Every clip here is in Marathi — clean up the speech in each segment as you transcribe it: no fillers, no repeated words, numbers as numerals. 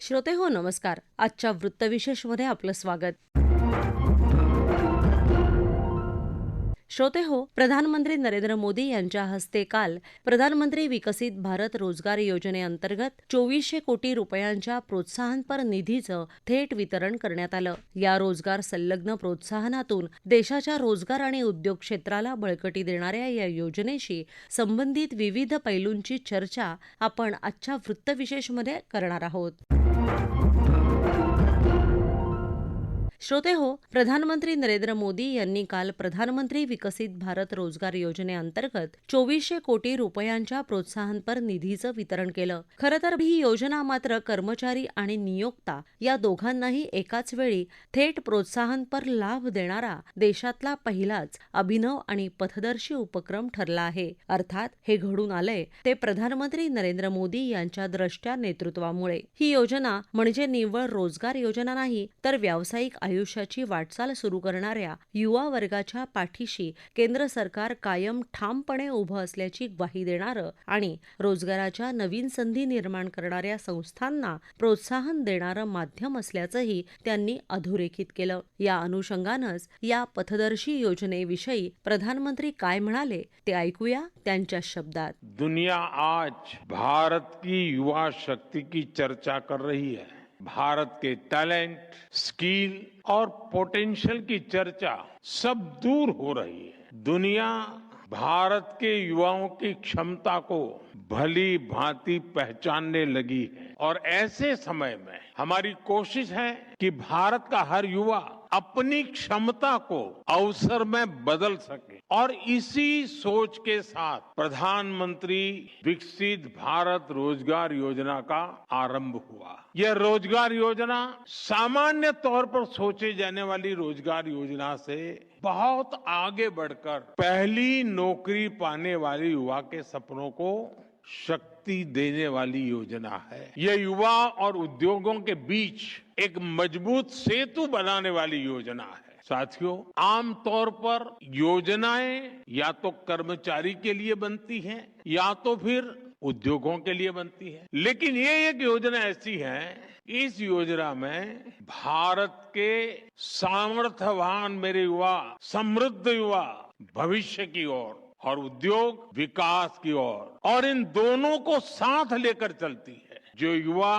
श्रोते हो नमस्कार. आजच्या वृत्तविशेषमध्ये आपलं स्वागत. श्रोते हो, प्रधानमंत्री नरेंद्र मोदी यांच्या हस्ते काल प्रधानमंत्री विकसित भारत रोजगार योजनेअंतर्गत 2400 कोटी रुपयांच्या प्रोत्साहनपर निधीचं थेट वितरण करण्यात आलं. या रोजगार संलग्न प्रोत्साहनातून देशाच्या रोजगार आणि उद्योग क्षेत्राला बळकटी देणाऱ्या या योजनेशी संबंधित विविध पैलूंची चर्चा आपण आजच्या वृत्तविशेषमध्ये करणार आहोत. श्रोते हो, प्रधानमंत्री नरेंद्र मोदी यांनी काल प्रधानमंत्री विकसित भारत रोजगार योजनेअंतर्गत 2400 कोटी रुपयांच्या प्रोत्साहनपर निधीचं वितरण केलं. खरं तर ही योजना मात्र कर्मचारी आणि नियोक्ता या दोघांनाही एकाच वेळी थेट प्रोत्साहनपर लाभ देणारा देशातला पहिलाच अभिनव आणि पथदर्शी उपक्रम ठरला आहे. अर्थात हे घडून आलंय ते प्रधानमंत्री नरेंद्र मोदी यांच्या द्रष्ट्या नेतृत्वामुळे. ही योजना म्हणजे निव्वळ रोजगार योजना नाही, तर व्यावसायिक आयुष्याची वाटचाल सुरू करणाऱ्या युवा वर्गाच्या पाठीशी केंद्र सरकार कायम ठामपणे उभं असल्याची ग्वाही देणारं आणि रोजगाराच्या नवीन संधी निर्माण करणाऱ्या संस्थांना प्रोत्साहन देणारं माध्यम असल्याचंही त्यांनी अधोरेखित केलं. या अनुषंगानंच या पथदर्शी योजनेविषयी प्रधानमंत्री काय म्हणाले ते ऐकूया त्यांच्या शब्दात. दुनिया आज भारत की युवा शक्ति की चर्चा कर रही है. भारत के टैलेंट, स्किल और पोटेंशियल की चर्चा सब दूर हो रही है. दुनिया भारत के युवाओं की क्षमता को भली भांति पहचानने लगी है और ऐसे समय में हमारी कोशिश है कि भारत का हर युवा अपनी क्षमता को अवसर में बदल सके और इसी सोच के साथ प्रधानमंत्री विकसित भारत रोजगार योजना का आरंभ हुआ. यह रोजगार योजना सामान्य तौर पर सोचे जाने वाली रोजगार योजना से बहुत आगे बढ़कर पहली नौकरी पाने वाले युवा के सपनों को शक्ति देने वाली योजना है. यह युवा और उद्योगों के बीच एक मजबूत सेतु बनाने वाली योजना है. साथियों, आमतौर पर योजनाएं या तो कर्मचारी के लिए बनती हैं या तो फिर उद्योगों के लिए बनती है, लेकिन ये एक योजना ऐसी है, इस योजना में भारत के सामर्थ्यवान मेरे युवा, समृद्ध युवा भविष्य की ओर और उद्योग विकास की ओर, और इन दोनों को साथ लेकर चलती है. जो युवा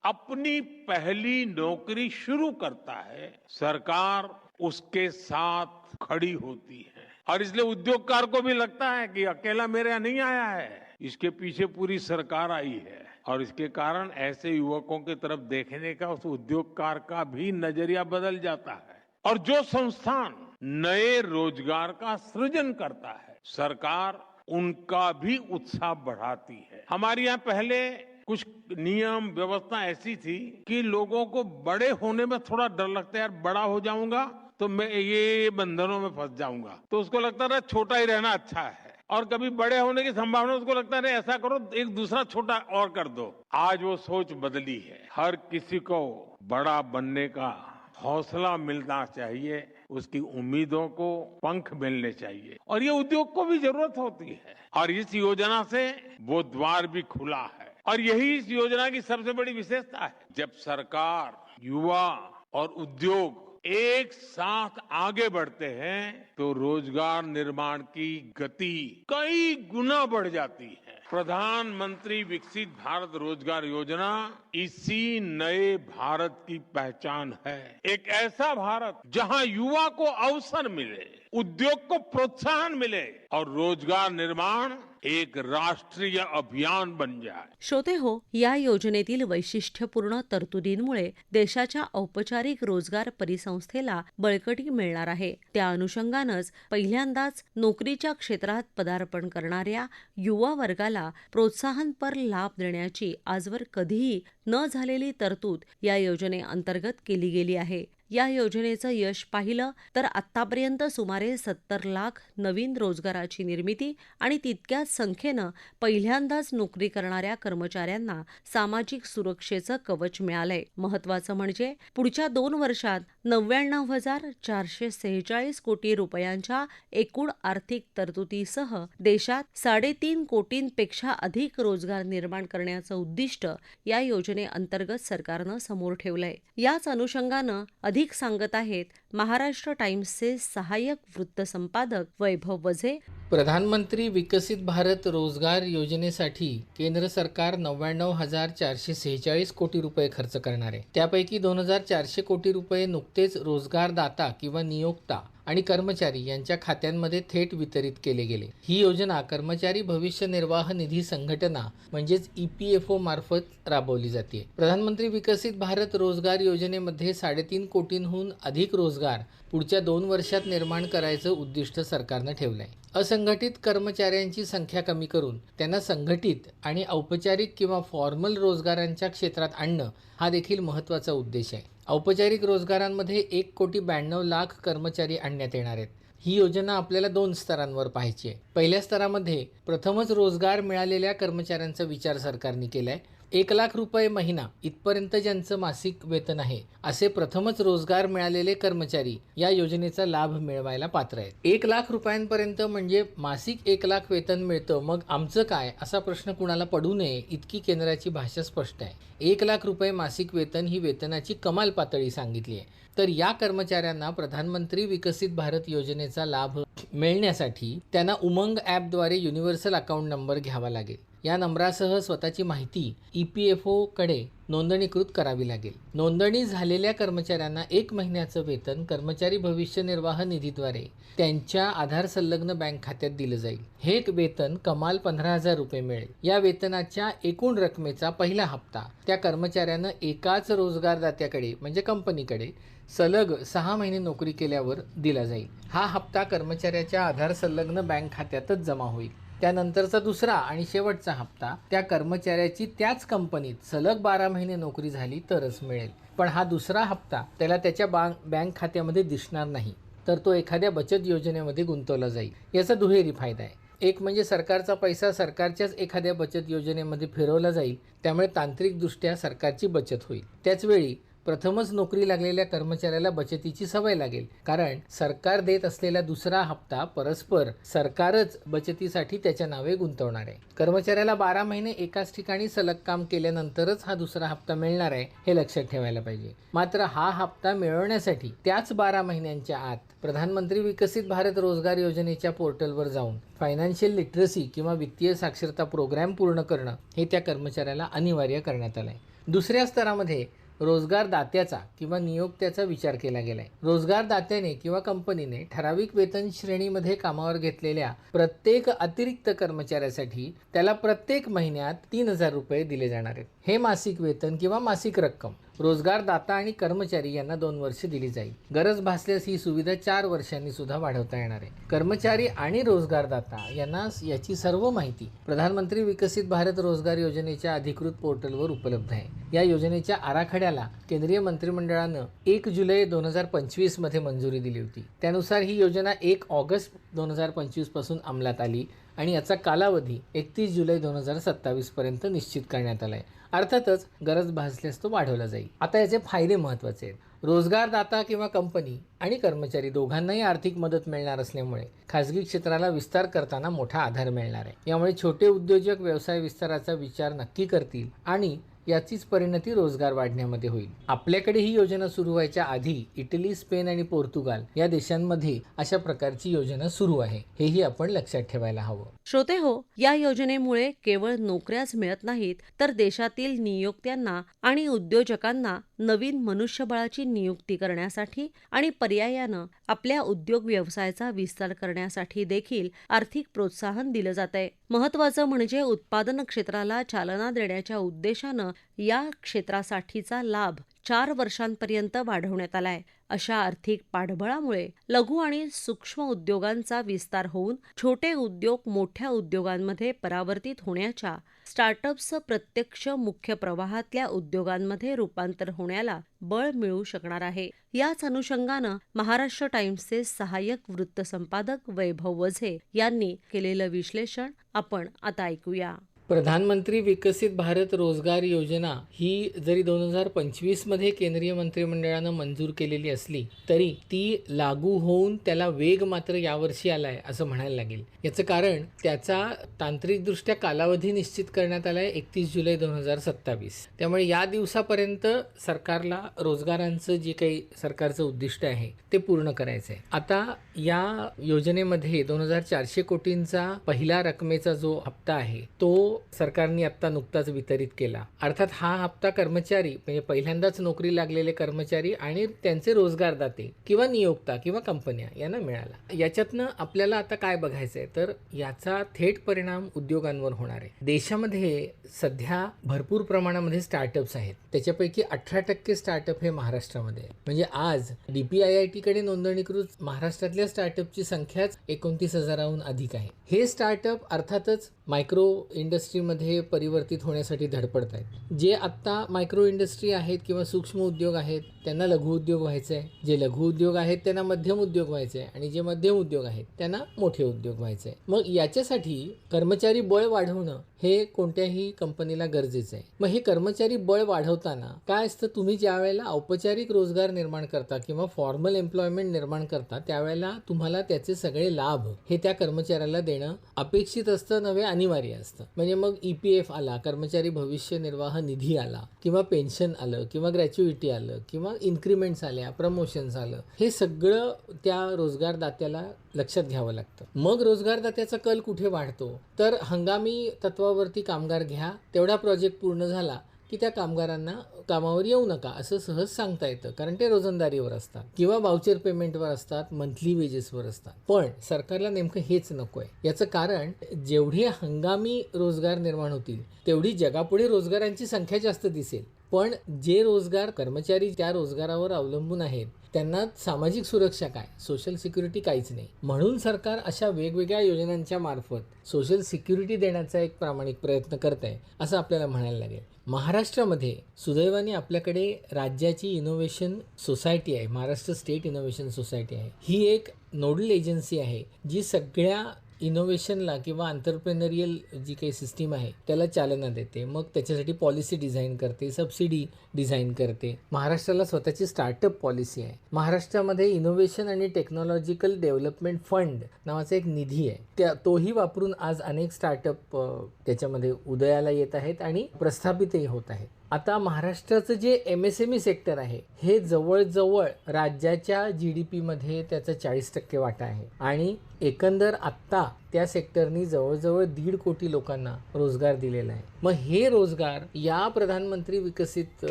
अपनी पहली नौकरी शुरू करता है, सरकार उसके साथ खड़ी होती है और इसलिए उद्योगकार को भी लगता है कि अकेला मेरे यहाँ नहीं आया है, इसके पीछे पूरी सरकार आई है. और इसके कारण ऐसे युवकों की तरफ देखने का उस उद्योगकार का भी नजरिया बदल जाता है. और जो संस्थान नए रोजगार का सृजन करता है, सरकार उनका भी उत्साह बढ़ाती है. हमारे यहाँ पहले कुछ नियम व्यवस्था ऐसी थी कि लोगों को बड़े होने में थोड़ा डर लगता है. यार, बड़ा हो जाऊंगा तो मैं ये बंधनों में फंस जाऊंगा, तो उसको लगता था छोटा ही रहना अच्छा है. और कभी बड़े होने की संभावना उसको लगता है ऐसा करो एक दूसरा छोटा और कर दो. आज वो सोच बदली है. हर किसी को बड़ा बनने का हौसला मिलना चाहिए, उसकी उम्मीदों को पंख मिलने चाहिए और ये उद्योग को भी जरूरत होती है. और इस योजना से वो द्वार भी खुला है और यही इस योजना की सबसे बड़ी विशेषता है. जब सरकार, युवा और उद्योग एक साथ आगे बढ़ते हैं तो रोजगार निर्माण की गति कई गुना बढ़ जाती है. प्रधानमंत्री विकसित भारत रोजगार योजना इसी नए भारत की पहचान है. एक ऐसा भारत जहां युवा को अवसर मिले, उद्योग को प्रोत्साहन मिले और रोजगार निर्माण एक राष्ट्रीय अभियान बन जाए. श्रोते हो, या योजनेतील वैशिष्ट्यपूर्ण तरतुदींमुळे देशाच्या औपचारिक रोजगार परिसंस्थेला बळकटी मिळणार आहे. त्या अनुषंगानंच पहिल्यांदाच नोकरीच्या क्षेत्रात पदार्पण करणाऱ्या युवा वर्गाला प्रोत्साहनपर लाभ देण्याची आजवर कधीही न झालेली तरतूद या योजनेअंतर्गत केली गेली आहे. या योजनेचं यश पाहिलं तर आत्तापर्यंत सुमारे 70 लाख नवीन रोजगाराची निर्मिती आणि तितक्याच संख्येनं पहिल्यांदाच नोकरी करणाऱ्या कर्मचाऱ्यांना सामाजिक सुरक्षेचं कवच मिळालंय. महत्त्वाचं म्हणजे पुढच्या 2 वर्षात 99,446 कोटी रुपयांच्या एकूण आर्थिक तरतुदीसह देशात 3.5 कोटींपेक्षा अधिक रोजगार निर्माण करण्याचं उद्दिष्ट या योजनेअंतर्गत सरकारनं समोर ठेवलंय. याच अनुषंगानं अधिक सांगत आहेत महाराष्ट्र टाइम्सचे सहाय्यक वृत्तसंपादक वैभव वझे. प्रधानमंत्री विकसित भारत रोजगार योजनेसाठी केंद्र सरकार 99,446 कोटी रुपये खर्च करणार आहे. त्यापैकी 2,400 कोटी रुपये नुकतेच रोजगारदाता किंवा नियोक्ता आणि कर्मचारी यांच्या खात्यांमध्ये थेट वितरित केले गेले. ही योजना कर्मचारी भविष्य निर्वाह निधी संघटना म्हणजेच EPFO मार्फत राबवली जाते. प्रधानमंत्री विकसित भारत रोजगार योजनेमध्ये 3.5 कोटींहून अधिक रोजगार पुढच्या 2 वर्षात निर्माण करायचं उद्दिष्ट सरकारनं ठेवलंय. असंघटित कर्मचाऱ्यांची संख्या कमी करून त्यांना संघटित आणि औपचारिक किंवा फॉर्मल रोजगारांच्या क्षेत्रात आणणं हा देखील महत्त्वाचा उद्देश आहे. औपचारिक रोजगारांमध्ये 1,92,00,000 कर्मचारी आणण्यात येणार आहेत. ही योजना आपल्याला 2 स्तरांवर पाहायची आहे. पहिल्या स्तरामध्ये प्रथमच रोजगार मिळालेल्या कर्मचाऱ्यांचा विचार सरकारने केलाय. 1,00,000 रुपये महिना इथपर्यंत ज्यांचं मासिक वेतन आहे असे प्रथमच रोजगार मिळालेले कर्मचारी या योजनेचा लाभ मिळवायला पात्र आहेत. 1,00,000 रुपयांपर्यंत म्हणजे मासिक 1,00,000 वेतन मिळतं, मग आमचं काय असा प्रश्न कुणाला पडू नये इतकी केंद्राची भाषा स्पष्ट आहे. 1,00,000 रुपये मासिक वेतन ही वेतनाची कमाल पातळी सांगितली आहे. तर या कर्मचाऱ्यांना प्रधानमंत्री विकसित भारत योजनेचा लाभ मिळण्यासाठी त्यांना उमंग ॲपद्वारे युनिव्हर्सल अकाउंट नंबर घ्यावा लागेल. या नंबरासह स्वतःची माहिती EPFOकडे नोंदणीकृत करावी लागेल. नोंदणी झालेल्या कर्मचाऱ्यांना 1 महिन्याचं वेतन कर्मचारी भविष्य निर्वाह निधीद्वारे त्यांच्या आधार संलग्न बँक खात्यात दिलं जाईल. हे वेतन कमाल 15,000 रुपये मिळेल. या वेतनाच्या एकूण रकमेचा पहिला हप्ता त्या कर्मचाऱ्यानं एकाच रोजगारदात्याकडे म्हणजे कंपनीकडे सलग 6 महिने नोकरी केल्यावर दिला जाईल. हा हप्ता कर्मचाऱ्याच्या आधार संलग्न बँक खात्यातच जमा होईल. त्यानंतरचा दुसरा आणि शेवटचा हप्ता त्या कर्मचाऱ्याची त्याच कंपनीत सलग 12 महिने नोकरी झाली तरच मिळेल. पण हा दुसरा हप्ता त्याला त्याच्या बँक खात्यामध्ये दिसणार नाही, तर तो एखाद्या बचत योजनेमध्ये गुंतवला जाईल. याचा दुहेरी फायदा आहे. एक म्हणजे सरकारचा पैसा सरकारच्याच एखाद्या बचत योजनेमध्ये फिरवला जाईल, त्यामुळे तांत्रिकदृष्ट्या सरकारची बचत होईल. त्याचवेळी प्रथमच नोकरी लागलेल्या कर्मचाऱ्याला बचतीची सवय लागेल, कारण सरकार देत असलेला दुसरा हप्ता परस्पर सरकारच बचतीसाठी त्याच्या नावे गुंतवणार आहे. कर्मचाऱ्याला 12 महिने एकाच ठिकाणी सलग काम केल्यानंतरच हा दुसरा हप्ता मिळणार आहे हे लक्षात ठेवायला पाहिजे. मात्र हा हप्ता मिळवण्यासाठी त्याच 12 महिन्यांच्या आत प्रधानमंत्री विकसित भारत रोजगार योजनेच्या पोर्टलवर जाऊन फायनान्शियल लिटरसी किंवा वित्तीय साक्षरता प्रोग्राम पूर्ण करणं हे त्या कर्मचाऱ्याला अनिवार्य करण्यात आलं आहे. दुसऱ्या स्तरामध्ये रोजगारदात्याचा किंवा नियोक्त्याचा विचार केला गेलाय. रोजगारदात्याने किंवा कंपनीने ठराविक वेतन श्रेणीमध्ये कामावर घेतलेल्या प्रत्येक अतिरिक्त कर्मचाऱ्यासाठी त्याला प्रत्येक महिन्यात 3,000 रुपये दिले जाणार आहेत. हे मासिक वेतन किंवा मासिक रक्कम रोजगारदाता आणि कर्मचारी यांना 2 वर्ष दिली जाईल. गरज भासल्यास ही सुविधा 4 वर्षांनी सुद्धा वाढवता येणार आहे. कर्मचारी आणि रोजगारदाता यांना याची सर्व माहिती प्रधानमंत्री विकसित भारत रोजगार योजनेच्या अधिकृत पोर्टलवर उपलब्ध आहे. या योजनेच्या आराखड्याला केंद्रीय मंत्रिमंडळानं 1 जुलै 2025 मध्ये मंजुरी दिली होती. त्यानुसार ही योजना 1 ऑगस्ट 2025 पासून अंमलात आली आणि याचा कालावधी 31 जुलै 2027 पर्यंत निश्चित करण्यात आला आहे. अर्थातच गरज भासल्यास तो वाढवला जाईल. आता याचे फायदे महत्त्वाचे आहेत. रोजगारदाता किंवा कंपनी आणि कर्मचारी दोघांनाही आर्थिक मदत मिळणार असल्यामुळे खाजगी क्षेत्राला विस्तार करताना मोठा आधार मिळणार आहे. यामुळे छोटे उद्योजक व्यवसाय विस्ताराचा विचार नक्की करतील आणि याचीच परिणती रोजगार वाढण्यामध्ये होईल. आपल्याकडे ही योजना सुरू व्हायच्या आधी इटली, स्पेन आणि पोर्तुगाल या देशांमध्ये अशा प्रकारची योजना सुरू आहे, हेही आपण लक्षात ठेवायला हवं. श्रोते हो, या योजनेमुळे केवळ नोकऱ्याच मिळत नाहीत, तर देशातील नियोक्त्यांना आणि उद्योजकांना नवीन मनुष्यबळाची नियुक्ती करण्यासाठी आणि पर्यायानं आपल्या उद्योग व्यवसायाचा विस्तार करण्यासाठी देखील आर्थिक प्रोत्साहन दिलं जातंय. महत्त्वाचं म्हणजे उत्पादन क्षेत्राला चालना देण्याच्या उद्देशानं या क्षेत्रासाठीचा लाभ 4 वर्षांपर्यंत वाढवण्यात आलाय. अशा आर्थिक पाठबळामुळे लघु आणि सूक्ष्म उद्योगांचा विस्तार होऊन छोटे उद्योग मोठ्या उद्योगांमध्ये परावर्तित होण्याच्या, स्टार्टअप्सचं प्रत्यक्ष मुख्य प्रवाहातल्या उद्योगांमध्ये रूपांतर होण्याला बळ मिळू शकणार आहे. याच अनुषंगानं महाराष्ट्र टाइम्सचे सहाय्यक वृत्तसंपादक वैभव वझे यांनी केलेलं विश्लेषण आपण आता ऐकूया. प्रधानमंत्री विकसित भारत रोजगार योजना ही जरी 2025मध्ये केंद्रीय मंत्रिमंडळानं मंजूर केलेली असली तरी ती लागू होऊन त्याला वेग मात्र यावर्षी आलाय असं म्हणायला लागेल. याचं कारण त्याचा तांत्रिकदृष्ट्या कालावधी निश्चित करण्यात आलाय 31 जुलै 2027. त्यामुळे या दिवसापर्यंत सरकारला रोजगारांचं जे काही सरकारचं उद्दिष्ट आहे ते पूर्ण करायचं आहे. आता या योजनेमध्ये 2400 कोटींचा पहिला रकमेचा जो हप्ता आहे तो सरकारने आता नुकताच वितरित केला. अर्थात हा हप्ता कर्मचारी म्हणजे पहिल्यांदाच नोकरी लागलेले कर्मचारी आणि त्यांचे रोजगारदाते किंवा नियोक्ता किंवा कंपन्या यांना मिळाला. याच्यातनं आपल्याला आता काय बघायचं आहे तर याचा थेट परिणाम उद्योगांवर होणार आहे. देशामध्ये सध्या भरपूर प्रमाणामध्ये स्टार्टअप्स आहेत. त्याच्यापैकी 18% स्टार्टअप हे महाराष्ट्रामध्ये आहे. म्हणजे आज DPIIT कडे नोंदणीकृत महाराष्ट्रातल्या स्टार्टअपची संख्याच 29,000हून अधिक आहे. हे स्टार्टअप अर्थातच मायक्रो इंडस्ट्रीमध्ये परिवर्तित होण्यासाठी धडपडत आहेत. जे आत्ता मायक्रो इंडस्ट्री आहेत किंवा सूक्ष्म उद्योग आहेत त्यांना लघु उद्योग व्हायचे आहे. जे लघु उद्योग आहेत त्यांना मध्यम उद्योग व्हायचे आहे आणि जे मध्यम उद्योग आहेत त्यांना मोठे उद्योग व्हायचे आहे. मग याच्यासाठी कर्मचारी बळ वाढवणं हे कोणत्याही कंपनीला गरजेचं आहे. मग हे कर्मचारी बळ वाढवताना काय असतं, तुम्ही ज्या वेळेला औपचारिक रोजगार निर्माण करता किंवा फॉर्मल एम्प्लॉयमेंट निर्माण करता त्यावेळेला तुम्हाला त्याचे सगळे लाभ हे त्या कर्मचाऱ्याला देणं अपेक्षित असतं, नव्हे अनिवार्य असतं. म्हणजे मग EPF आला, कर्मचारी भविष्य निर्वाह निधी आला किंवा पेन्शन आलं किंवा ग्रॅच्युइटी आलं किंवा इन्क्रिमेंट्स आल्या, प्रमोशन्स आलं, हे सगळं त्या रोजगारदात्याला लक्षात घ्यावं लागतं. मग रोजगारदात्याचा कल कुठे वाढतो तर हंगामी तत्वावरती कामगार घ्या, तेवढा प्रोजेक्ट पूर्ण झाला की त्या कामगारांना कामावर येऊ नका असं सहज सांगता येतं, कारण ते रोजंदारीवर असतात किंवा वाउचर पेमेंटवर असतात, मंथली वेजेसवर असतात. पण सरकारला नेमकं हेच नको आहे. याचं कारण जेवढे हंगामी रोजगार निर्माण होतील तेवढी जगापुढे रोजगारांची संख्या जास्त दिसेल, पण जे रोजगार कर्मचारी त्या रोजगारावर अवलंबून आहेत त्यांना सामाजिक सुरक्षा काय, सोशल सिक्युरिटी काहीच नाही. म्हणून सरकार अशा वेगवेगळ्या योजनांच्या मार्फत सोशल सिक्युरिटी देण्याचा एक प्रामाणिक प्रयत्न करत आहे असं आपल्याला म्हणायला लागेल. महाराष्ट्रामध्ये सुदैवाने आपल्याकडे राज्याची इनोव्हेशन सोसायटी आहे, महाराष्ट्र स्टेट इनोव्हेशन सोसायटी आहे. ही एक नोडल एजन्सी आहे जी सगळ्या इनोव्हेशनला किंवा एंटरप्रेन्युरियल जी काही सिस्टीम आहे त्याला चालना देते. मग त्याच्यासाठी पॉलिसी डिझाईन करते, सबसिडी डिझाईन करते. महाराष्ट्राला स्वतःची स्टार्टअप पॉलिसी आहे. महाराष्ट्रामध्ये इनोव्हेशन आणि टेक्नॉलॉजिकल डेव्हलपमेंट फंड नावाचा एक निधी आहे, तोही वापरून आज अनेक स्टार्टअप त्याच्यामध्ये उदयाला येत आहेत आणि प्रस्थापितही होत आहेत. आता महाराष्ट्राचं जे MSME सेक्टर आहे हे जवळजवळ राज्याच्या GDP मध्ये त्याचा 40% वाटा आहे आणि एकंदर आत्ता त्या सेक्टरनी जवळजवळ 1.5 कोटी लोकांना रोजगार दिलेला आहे. मग हे रोजगार या प्रधानमंत्री विकसित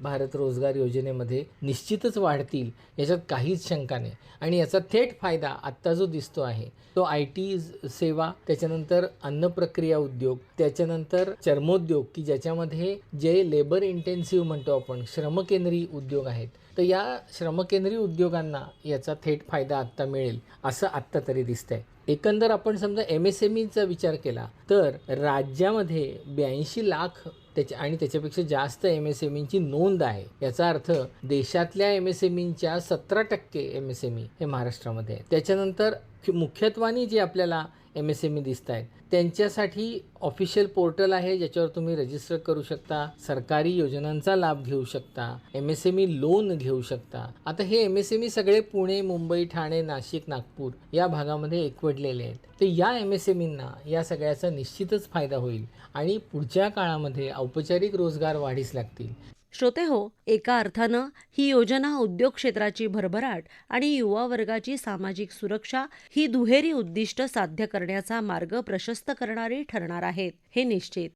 भारत रोजगार योजनेमध्ये निश्चितच वाढतील याच्यात काहीच शंका नाही. आणि याचा थेट फायदा आत्ता जो दिसतो आहे तो IT सेवा, त्याच्यानंतर अन्न प्रक्रिया उद्योग, त्याच्यानंतर चर्मोद्योग की ज्याच्यामध्ये जे लेबर इंटेन्सिव्ह म्हणतो आपण श्रमकेंद्री उद्योग आहेत, तर या श्रमकेंद्री उद्योगांना याचा थेट फायदा आत्ता मिळेल असं आत्ता तरी दिसतंय. एकंदर आपण समजा MSMEचा विचार केला तर राज्यामध्ये 82 लाख आणि त्याच्यापेक्षा जास्त MSMEची नोंद आहे. याचा अर्थ देशातल्या MSMEच्या 17% MSME हे महाराष्ट्रामध्ये आहे. त्याच्यानंतर मुख्यत्वाने जे आपल्याला MSME दिसत आहेत त्यांच्यासाठी ऑफिशियल पोर्टल आहे ज्याच्यावर तुम्ही रजिस्टर करू शकता, सरकारी योजनांचा लाभ घेऊ शकता, MSME लोन घेऊ शकता. आता हे MSME सगळे पुणे, मुंबई, ठाणे, नाशिक, नागपूर या भागामध्ये एकवटलेले आहेत. तर या MSMEंना या सगळ्याचा निश्चितच फायदा होईल आणि पुढच्या काळामध्ये औपचारिक रोजगार वाढीस लागतील. श्रोतेहो, एका अर्थानं ही योजना उद्योग क्षेत्राची भरभराट आणि युवा वर्गाची सामाजिक सुरक्षा ही दुहेरी उद्दिष्ट साध्य करण्याचा मार्ग प्रशस्त करणारी ठरणार आहेत, हे निश्चित.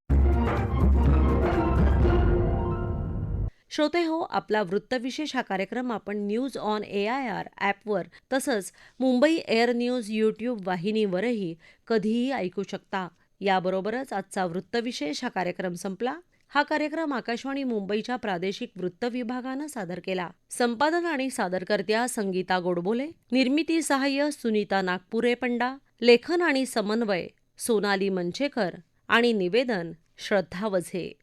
श्रोतेहो, आपला वृत्तविशेष हा कार्यक्रम आपण न्यूज ऑन AIR ॲपवर तसंच मुंबई एअर न्यूज YouTube वाहिनीवरही कधीही ऐकू शकता. याबरोबरच आजचा वृत्तविशेष हा कार्यक्रम संपला. हा कार्यक्रम आकाशवाणी मुंबईच्या प्रादेशिक वृत्त विभागानं सादर केला. संपादन आणि सादरकर्त्या संगीता गोडबोले, निर्मिती सहाय्य सुनीता नागपुरे पंडा, लेखन आणि समन्वय सोनाली मंचेकर आणि निवेदन श्रद्धा वझे.